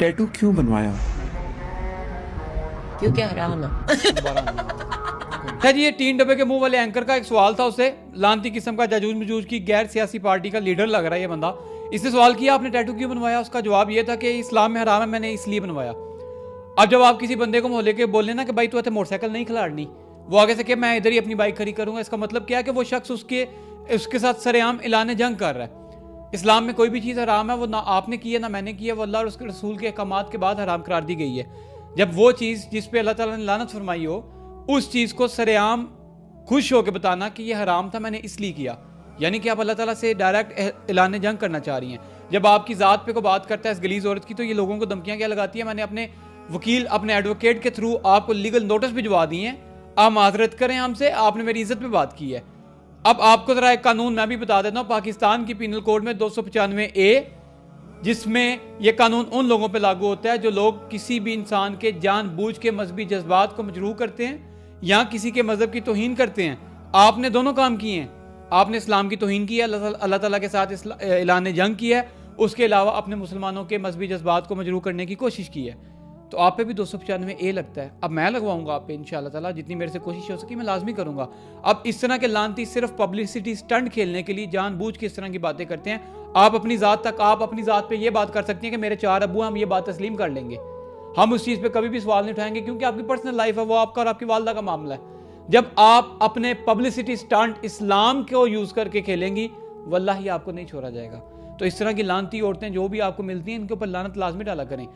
Tattoo क्यों बनवाया? क्योंकि हराम है। अच्छा जी, ये 3 डब्बे के मुंह वाले एंकर का एक सवाल था उससे, लानती किस्म का जाजूज मजूज की गैर सियासी पार्टी का लीडर लग रहा है ये बंदा। इसने सवाल किया आपने टैटू क्यों बनवाया? उसका जवाब ये था कि इस्लाम में हराम है, मैंने इसलिए बनवाया। अब जब आप किसी बंदे को मोहल्ले के बोले ना कि भाई तू ऐसे मोटरसाइकिल नहीं खिलाड़नी, वो आगे से कि मैं इधर ही अपनी बाइक खड़ी करूंगा, इसका मतलब क्या है कि वो शख्स उसके साथ सरेआम ऐलान जंग कर रहा है। इस्लाम में कोई भी चीज़ हराम है, वो ना आपने की है ना मैंने की है, वो अल्लाह और उसके रसूल के अहकामात के बाद हराम करार दी गई है। जब वो चीज़ जिस पे अल्लाह ताला ने लानत फरमाई हो, उस चीज़ को सरेआम खुश होकर बताना कि ये हराम था, मैंने इसलिए किया, यानी कि आप अल्लाह ताला से डायरेक्ट ऐलान जंग करना चाह रही हैं। जब आपकी ज़ात पे को बात करता है इस गलीज औरत की, तो ये लोगों को धमकियाँ क्या लगाती है? मैंने अपने वकील, अपने एडवोकेट के थ्रू आपको लीगल नोटिस भिजवा दिए हैं, आप माजरत करें हमसे, आपने मेरी इज्जत पे बात की है। अब आपको ज़रा एक कानून मैं भी बता देता हूँ, पाकिस्तान की पीनल कोड में 295A, जिसमें यह कानून उन लोगों पे लागू होता है जो लोग किसी भी इंसान के जानबूझ के मजहबी जज्बात को मजरूह करते हैं या किसी के मजहब की तौहीन करते हैं। आपने दोनों काम किए हैं, आपने इस्लाम की तौहीन की है, अल्लाह ताला के साथ ऐलान जंग किया है, उसके अलावा अपने मुसलमानों के मजहबी जज्बात को मजरूह करने की कोशिश की है। तो आप पे भी 295A लगता है। अब मैं लगवाऊंगा आप पे इंशाल्लाह ताला, जितनी मेरे से कोशिश हो सकी मैं लाजमी करूंगा। अब इस तरह के लानती सिर्फ पब्लिसिटी स्टंट खेलने के लिए जानबूझ के इस तरह की बातें करते हैं। आप अपनी ज़ात तक, आप अपनी ज़ात पे ये बात कर सकती हैं कि मेरे 4 अब्बू, हम ये बात तस्लीम कर लेंगे, हम उस चीज़ पे कभी भी सवाल नहीं उठाएंगे, क्योंकि आपकी पर्सनल लाइफ है, वो आपका और आपकी वालदा का मामला है। जब आप अपने पब्लिसिटी स्टंट इस्लाम को यूज़ करके खेलेंगी, वल्लाही आपको नहीं छोड़ा जाएगा। तो इस तरह की लानती औरतें जो भी आपको मिलती हैं, इनके ऊपर लानत लाजमी डाला करें।